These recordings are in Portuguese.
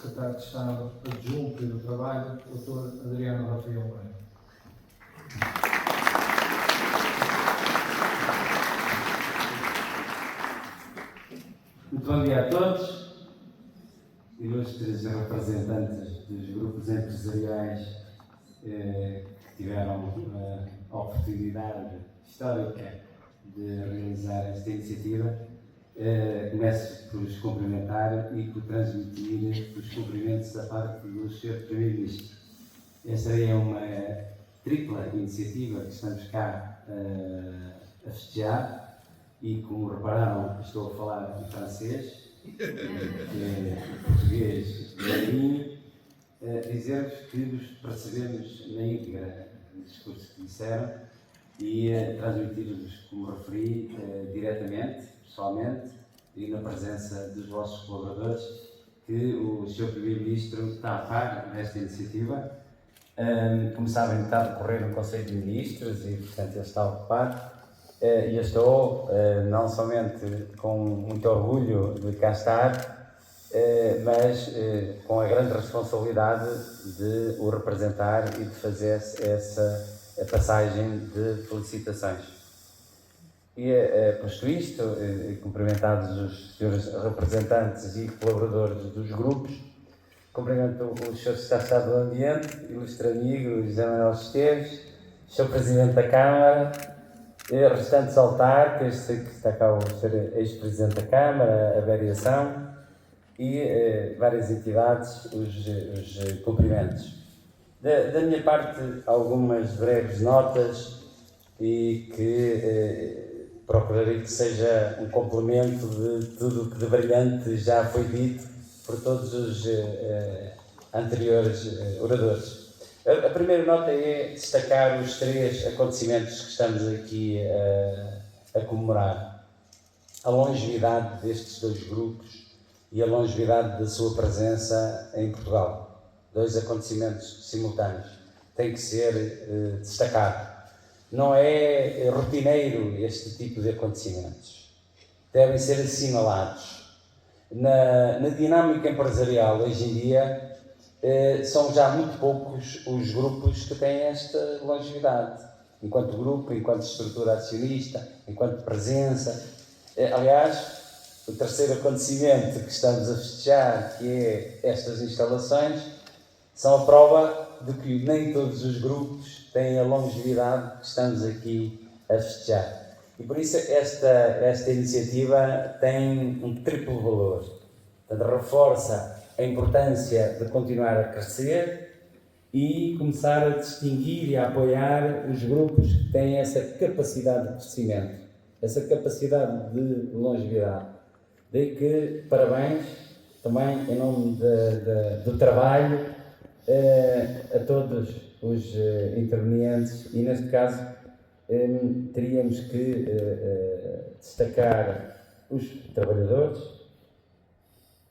Secretário de Estado Adjunto e do Trabalho, Dr. Adriano Rafael Moreira. Muito bom dia a todos, ilustres representantes dos grupos empresariais que tiveram a oportunidade histórica de realizar esta iniciativa. Começo por os cumprimentar e por transmitir os cumprimentos da parte do Sr. Primeiro-Ministro. Esta é uma tripla iniciativa que estamos cá a festejar. E como repararam, estou a falar em francês, português e marinho, dizer-vos que nos percebemos na íntegra do discurso que disseram e transmitir-vos, como referi, diretamente, pessoalmente e na presença dos vossos colaboradores, que o Sr. Primeiro-Ministro está a par nesta iniciativa. Como sabem, está a decorrer um Conselho de Ministros e, portanto, ele está ocupado. E eu estou não somente com muito orgulho de cá estar, mas com a grande responsabilidade de o representar e de fazer essa passagem de felicitações. E, posto isto, cumprimentados os senhores representantes e colaboradores dos grupos, cumprimento o Sr. Secretário de Estado do Ambiente, ilustre amigo José Manuel Esteves, Sr. Presidente da Câmara, restantes autarcas, que está cá o Sr. Ex-Presidente da Câmara, a variação e várias entidades, os cumprimentos. Da minha parte, algumas breves notas e que procurarei que seja um complemento de tudo o que de brilhante já foi dito por todos os anteriores oradores. A primeira nota é destacar os 3 acontecimentos que estamos aqui a comemorar. A longevidade destes 2 grupos e a longevidade da sua presença em Portugal. 2 acontecimentos simultâneos. Tem que ser destacado. Não é rotineiro este tipo de acontecimentos. Devem ser assinalados. Na dinâmica empresarial, hoje em dia, são já muito poucos os grupos que têm esta longevidade, enquanto grupo, enquanto estrutura acionista, enquanto presença. Aliás, o terceiro acontecimento que estamos a festejar, que é estas instalações, são a prova de que nem todos os grupos têm a longevidade que estamos aqui a festejar. E por isso esta iniciativa tem um triplo valor. Portanto, reforça a importância de continuar a crescer e começar a distinguir e a apoiar os grupos que têm essa capacidade de crescimento, essa capacidade de longevidade. Daí que, parabéns, também em nome do trabalho, a todos os intervenientes e, neste caso, teríamos que destacar os trabalhadores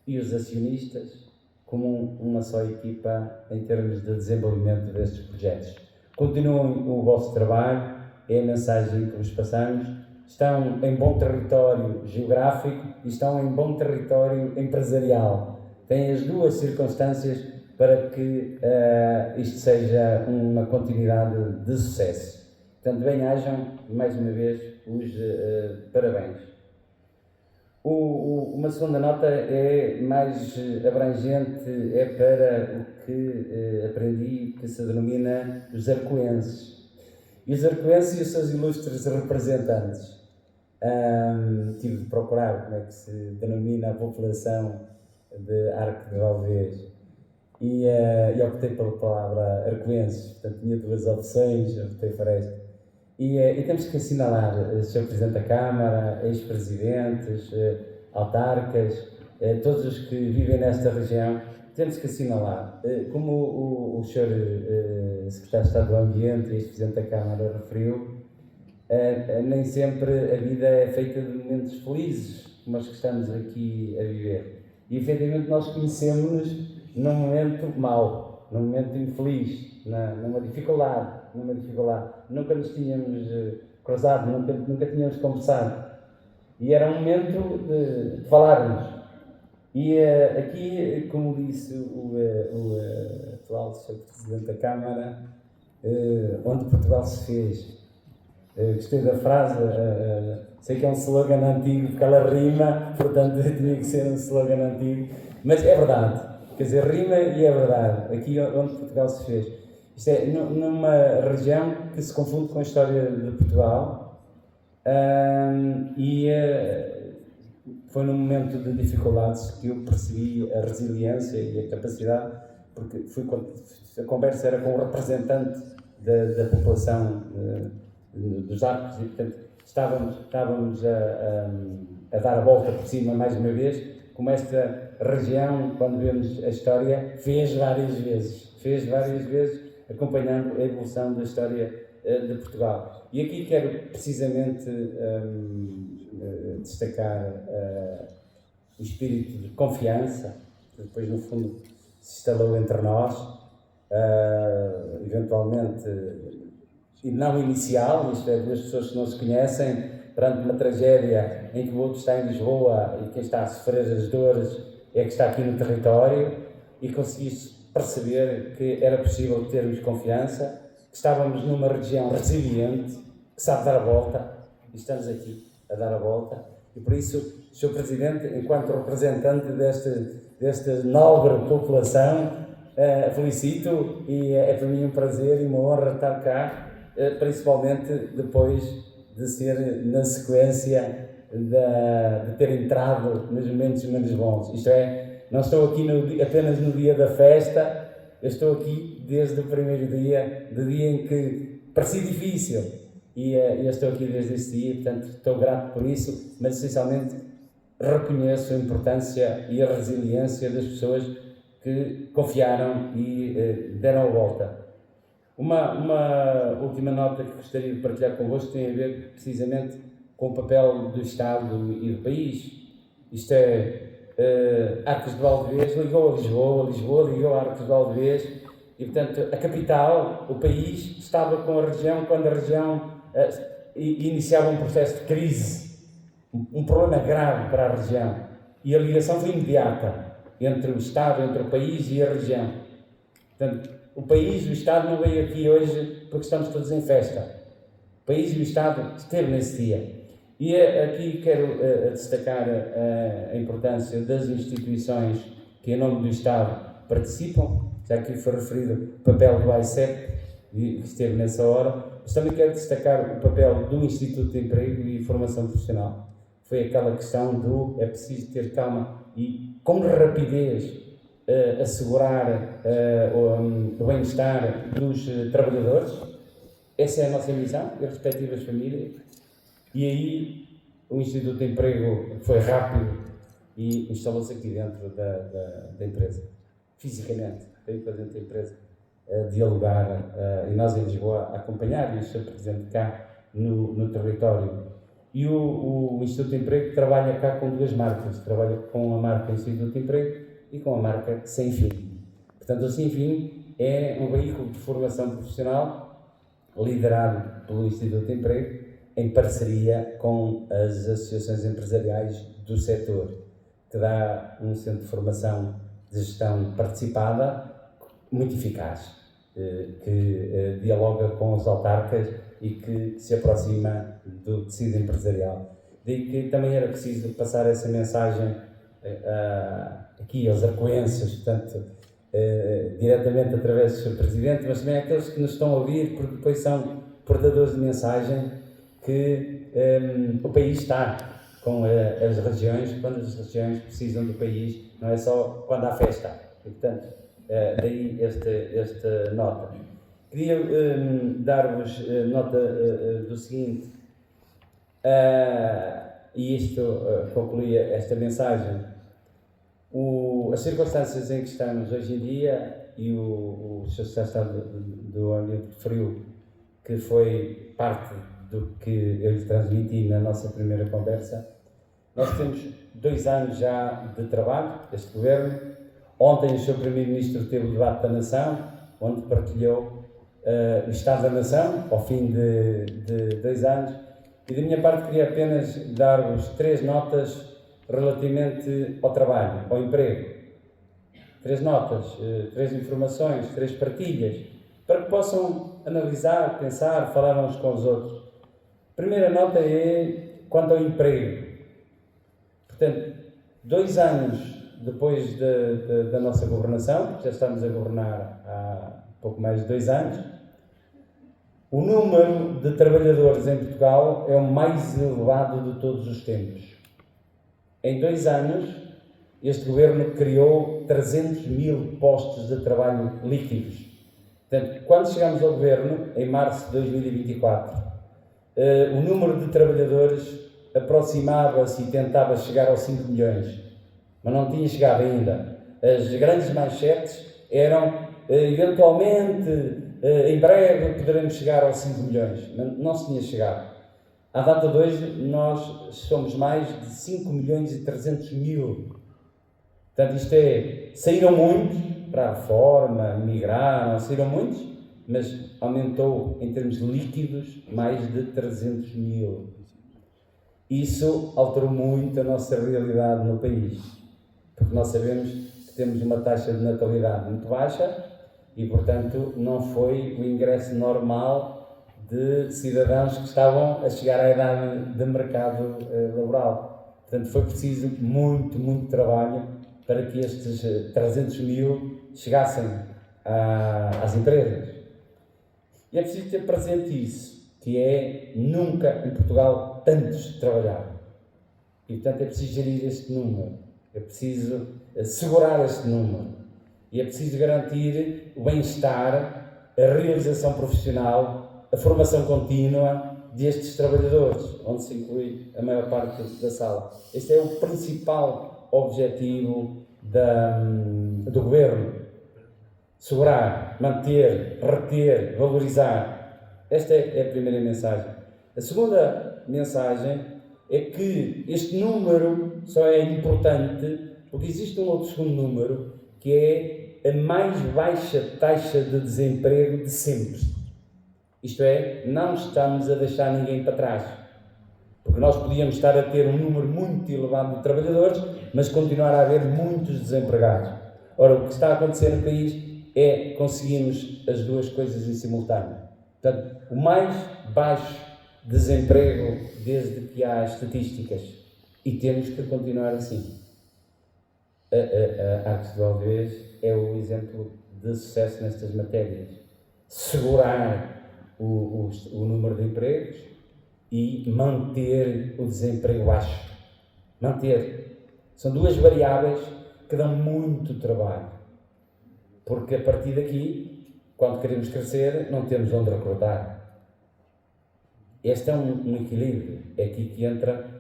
e os acionistas como uma só equipa em termos de desenvolvimento destes projetos. Continuem o vosso trabalho, é a mensagem que vos passamos. Estão em bom território geográfico e estão em bom território empresarial. Têm as 2 circunstâncias para que isto seja uma continuidade de sucesso. Portanto, bem-ajam, mais uma vez, os parabéns. Uma segunda nota é mais abrangente, é para o que aprendi, que se denomina os arcoenses. E os arcoenses e os seus ilustres representantes. Tive de procurar como é que se denomina a população de Arco de Valdez. E optei pela palavra arcoenses. Portanto, tinha 2 opções, optei por esta. E temos que assinalar o Sr. Presidente da Câmara, ex-presidentes, autarcas, todos os que vivem nesta região, temos que assinalar. Como o Sr. Secretário de Estado do Ambiente e ex-presidente da Câmara referiu, nem sempre a vida é feita de momentos felizes, como os que estamos aqui a viver. E, efetivamente, nós conhecemos-nos num momento mau, num momento infeliz, numa dificuldade. Nunca nos tínhamos cruzado, nunca tínhamos conversado. E era um momento de falarmos. E aqui, como disse o atual Sr. Presidente da Câmara, onde Portugal se fez. Gostei da frase, sei que é um slogan antigo porque ela rima, portanto tinha que ser um slogan antigo, mas é verdade, quer dizer, rima e é verdade, aqui onde Portugal se fez. Isto é numa região que se confunde com a história de Portugal, foi num momento de dificuldades que eu percebi a resiliência e a capacidade, porque a conversa era com o representante da população dos Arcos e, portanto, estávamos a dar a volta por cima mais uma vez, como esta região, quando vemos a história, fez várias vezes, acompanhando a evolução da história de Portugal. E aqui quero precisamente destacar o espírito de confiança, que depois, no fundo, se instalou entre nós, eventualmente, e não inicial, isto é, duas pessoas que não se conhecem, perante uma tragédia em que o outro está em Lisboa e quem está a sofrer as dores é que está aqui no território, e consegui perceber que era possível termos confiança, que estávamos numa região resiliente, que sabe dar a volta, e estamos aqui a dar a volta, e por isso, Sr. Presidente, enquanto representante desta nobre população, felicito, e é para mim um prazer e uma honra estar cá, principalmente depois de ser na sequência de ter entrado nos momentos menos bons. Isto é, não estou aqui apenas no dia da festa, eu estou aqui desde o primeiro dia, do dia em que parecia difícil, e eu estou aqui desde esse dia, portanto estou grato por isso, mas essencialmente reconheço a importância e a resiliência das pessoas que confiaram e deram a volta. Uma última nota que gostaria de partilhar convosco tem a ver precisamente com o papel do Estado e do país. Isto é, Arcos de Valdevez ligou a Lisboa ligou a Arcos de Valdevez, e portanto a capital, o país, estava com a região quando a região iniciava um processo de crise, um problema grave para a região, e a ligação foi imediata entre o Estado, entre o país e a região. Portanto, o país e o Estado não veio aqui hoje porque estamos todos em festa. O país e o Estado esteve nesse dia. E aqui quero destacar a importância das instituições que, em nome do Estado, participam. Já aqui foi referido o papel do AICEP, que esteve nessa hora, mas também quero destacar o papel do Instituto de Emprego e Formação Profissional. Foi aquela questão é preciso ter calma e, com rapidez, assegurar o bem-estar dos trabalhadores. Essa é a nossa missão, e as respectivas famílias. E aí o Instituto de Emprego foi rápido e instalou-se aqui dentro da empresa, fisicamente, veio para dentro da empresa dialogar, e nós em Lisboa a acompanhar, e o Sr. Presidente cá no território. E o Instituto de Emprego trabalha cá com duas marcas, trabalha com a marca Instituto de Emprego e com a marca Sem Fim. Portanto, o Sem Fim é um veículo de formação profissional liderado pelo Instituto de Emprego em parceria com as associações empresariais do setor, que dá um centro de formação de gestão participada muito eficaz, que dialoga com os autarcas e que se aproxima do tecido empresarial. Daí que também era preciso passar essa mensagem aqui aos arcoenses, portanto, diretamente através do Sr. Presidente, mas também àqueles que nos estão a ouvir, porque depois são portadores de mensagem que o país está com as regiões, quando as regiões precisam do país, não é só quando há festa. E, portanto, daí esta nota. Queria dar-vos nota do seguinte, e isto concluía esta mensagem. As circunstâncias em que estamos hoje em dia, e o Sr. Secretário do Ambiente referiu que foi parte do que eu lhe transmiti na nossa primeira conversa. Nós temos 2 anos já de trabalho deste Governo. Ontem o Sr. Primeiro-Ministro teve o debate da Nação, onde partilhou o Estado da Nação, ao fim de 2 anos. E da minha parte queria apenas dar-vos 3 notas relativamente ao trabalho, ao emprego. 3 notas, 3 informações, 3 partilhas, para que possam analisar, pensar, falar uns com os outros. A primeira nota é quanto ao emprego. Portanto, 2 anos depois da nossa governação, porque já estamos a governar há pouco mais de 2 anos, o número de trabalhadores em Portugal é o mais elevado de todos os tempos. Em 2 anos, este governo criou 300 mil postos de trabalho líquidos. Portanto, quando chegamos ao governo, em março de 2024, o número de trabalhadores aproximava-se e tentava chegar aos 5 milhões, mas não tinha chegado ainda. As grandes manchetes eram, eventualmente, em breve poderemos chegar aos 5 milhões, mas não se tinha chegado. À data de hoje, nós somos mais de 5 milhões e 300 mil. Portanto, isto é, saíram muitos para a reforma, migraram, saíram muitos, mas aumentou em termos líquidos mais de 300 mil. Isso alterou muito a nossa realidade no país, porque nós sabemos que temos uma taxa de natalidade muito baixa e, portanto, não foi o ingresso normal de cidadãos que estavam a chegar à idade de mercado laboral. Portanto, foi preciso muito trabalho para que estes 300 mil chegassem às empresas. E é preciso ter presente isso, que é nunca em Portugal tantos trabalharam. E, portanto, é preciso gerir este número, é preciso segurar este número e é preciso garantir o bem-estar, a realização profissional, a formação contínua destes trabalhadores, onde se inclui a maior parte da sala. Este é o principal objetivo do governo: segurar, manter, reter, valorizar. Esta é a primeira mensagem. A segunda mensagem é que este número só é importante porque existe um outro segundo número, que é a mais baixa taxa de desemprego de sempre. Isto é, não estamos a deixar ninguém para trás. Porque nós podíamos estar a ter um número muito elevado de trabalhadores, mas continuar a haver muitos desempregados. Ora, o que está a acontecer no país é conseguimos as duas coisas em simultâneo. Portanto, o mais baixo desemprego desde que há estatísticas, e temos que continuar assim. A Arcos de Valdevez é o exemplo de sucesso nestas matérias. Segurar o número de empregos e manter o desemprego baixo. Manter. São duas variáveis que dão muito trabalho. Porque a partir daqui, quando queremos crescer, não temos onde recrutar. Este é um equilíbrio. É aqui que entra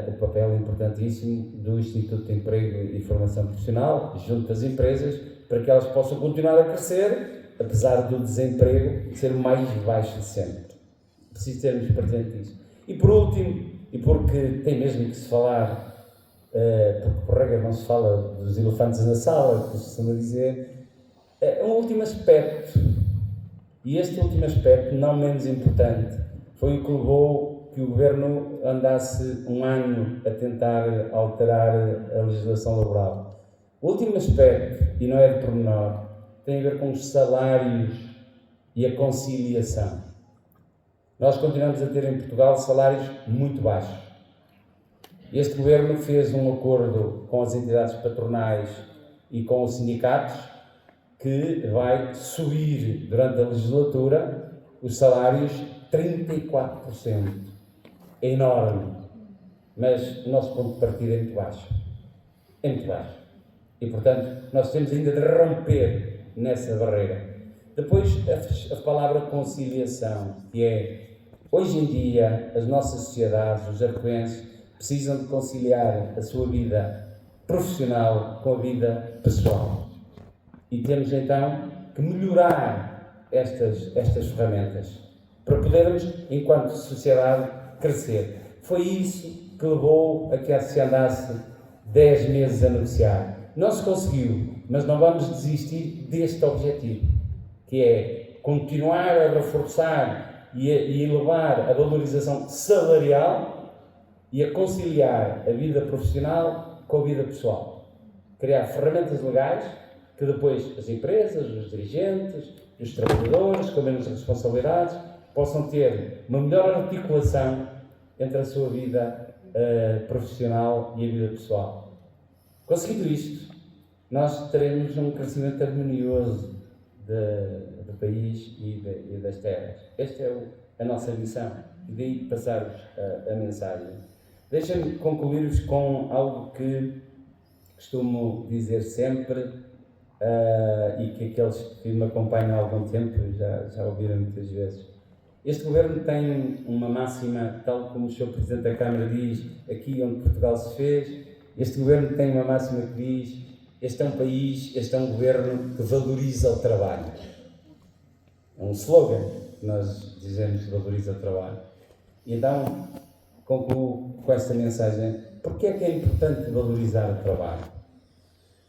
o papel importantíssimo do Instituto de Emprego e Formação Profissional, junto das empresas, para que elas possam continuar a crescer, apesar do desemprego ser o mais baixo de sempre. Preciso termos presente isso. E por último, e porque tem mesmo que se falar, porque por regra não se fala dos elefantes na sala, como se costuma dizer, um último aspecto, e este último aspecto, não menos importante, foi o que levou que o Governo andasse um ano a tentar alterar a legislação laboral. O último aspecto, e não é de pormenor, tem a ver com os salários e a conciliação. Nós continuamos a ter em Portugal salários muito baixos. Este Governo fez um acordo com as entidades patronais e com os sindicatos que vai subir durante a legislatura os salários 34%. É enorme, mas o nosso ponto de partida é muito baixo. É muito baixo. E, portanto, nós temos ainda de romper nessa barreira. Depois, a palavra conciliação, que é, hoje em dia, as nossas sociedades, os arcoenses, precisam de conciliar a sua vida profissional com a vida pessoal. E temos, então, que melhorar estas ferramentas para podermos, enquanto sociedade, crescer. Foi isso que levou a que se andasse 10 meses a negociar. Não se conseguiu, mas não vamos desistir deste objetivo, que é continuar a reforçar e elevar a valorização salarial e a conciliar a vida profissional com a vida pessoal. Criar ferramentas legais que depois as empresas, os dirigentes, os trabalhadores com menos responsabilidades possam ter uma melhor articulação entre a sua vida profissional e a vida pessoal. Conseguindo isto, nós teremos um crescimento harmonioso do país e das terras. Esta é a nossa missão, e daí passar-vos a mensagem. Deixem-me concluir-vos com algo que costumo dizer sempre, e que aqueles que me acompanham há algum tempo já ouviram muitas vezes. Este governo tem uma máxima, tal como o Sr. Presidente da Câmara diz, aqui onde Portugal se fez, este governo tem uma máxima que diz: este é um país, este é um governo que valoriza o trabalho. É um slogan que nós dizemos que valoriza o trabalho. E então, concluo com esta mensagem. Porquê é que é importante valorizar o trabalho?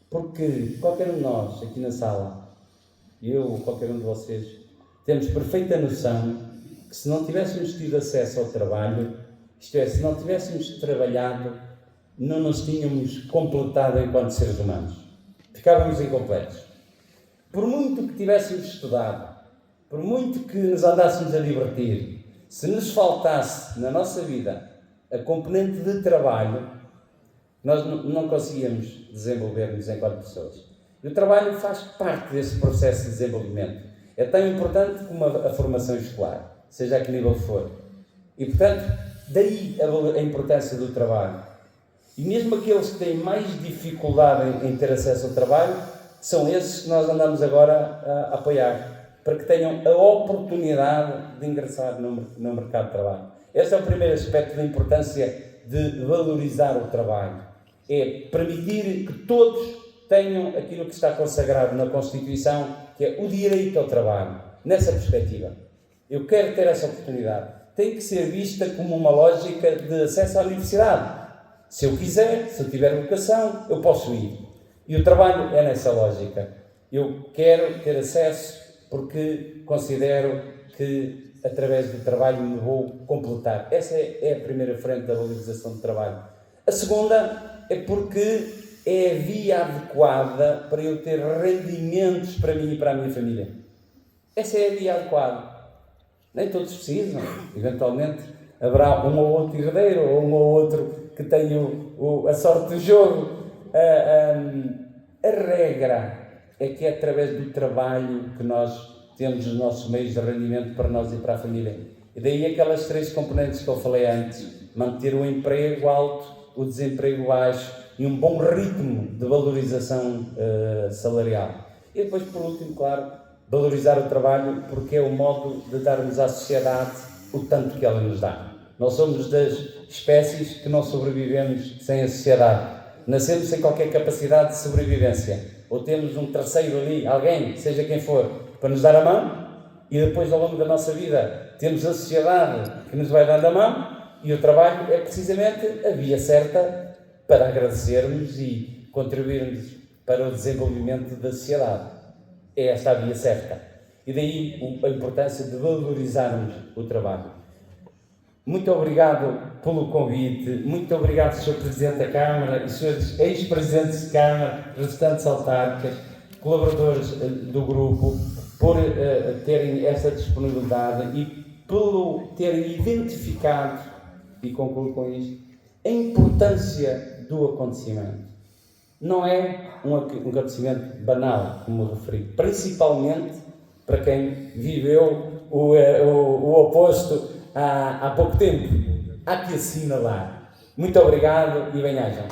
Porque qualquer um de nós, aqui na sala, eu ou qualquer um de vocês, temos perfeita noção que se não tivéssemos tido acesso ao trabalho, isto é, se não tivéssemos trabalhado, não nos tínhamos completado enquanto seres humanos. Ficávamos incompletos. Por muito que tivéssemos estudado, por muito que nos andássemos a divertir, se nos faltasse na nossa vida a componente de trabalho, nós não conseguíamos desenvolver-nos enquanto pessoas. E o trabalho faz parte desse processo de desenvolvimento. É tão importante como a formação escolar, seja a que nível for. E, portanto, daí a importância do trabalho. E mesmo aqueles que têm mais dificuldade em ter acesso ao trabalho, são esses que nós andamos agora a apoiar, para que tenham a oportunidade de ingressar no mercado de trabalho. Este é o primeiro aspecto da importância de valorizar o trabalho. É permitir que todos tenham aquilo que está consagrado na Constituição, que é o direito ao trabalho. Nessa perspectiva, eu quero ter essa oportunidade. Tem que ser vista como uma lógica de acesso à universidade. Se eu quiser, se eu tiver vocação, eu posso ir. E o trabalho é nessa lógica. Eu quero ter acesso porque considero que através do trabalho me vou completar. Essa é a primeira frente da valorização do trabalho. A segunda é porque é a via adequada para eu ter rendimentos para mim e para a minha família. Essa é a via adequada. Nem todos precisam. Eventualmente haverá um ou outro herdeiro ou um ou outro que tenha a sorte do jogo. A regra é que é através do trabalho que nós temos os nossos meios de rendimento para nós e para a família. E daí aquelas três componentes que eu falei antes: manter o emprego alto, o desemprego baixo e um bom ritmo de valorização salarial. E depois, por último, claro, valorizar o trabalho, porque é o modo de darmos à sociedade o tanto que ela nos dá. Nós somos das espécies que não sobrevivemos sem a sociedade. Nascemos sem qualquer capacidade de sobrevivência. Ou temos um terceiro ali, alguém, seja quem for, para nos dar a mão, e depois, ao longo da nossa vida, temos a sociedade que nos vai dando a mão, e o trabalho é precisamente a via certa para agradecermos e contribuirmos para o desenvolvimento da sociedade. É esta a via certa. E daí a importância de valorizarmos o trabalho. Muito obrigado pelo convite, muito obrigado, Sr. Presidente da Câmara e Srs. Ex-Presidentes de Câmara, restantes autárquicas, colaboradores do grupo, por terem essa disponibilidade e pelo terem identificado, e concluo com isto, a importância do acontecimento. Não é um acontecimento banal, como referi, principalmente para quem viveu o oposto há pouco tempo. Há que assinalar. Muito obrigado e bem-ajam.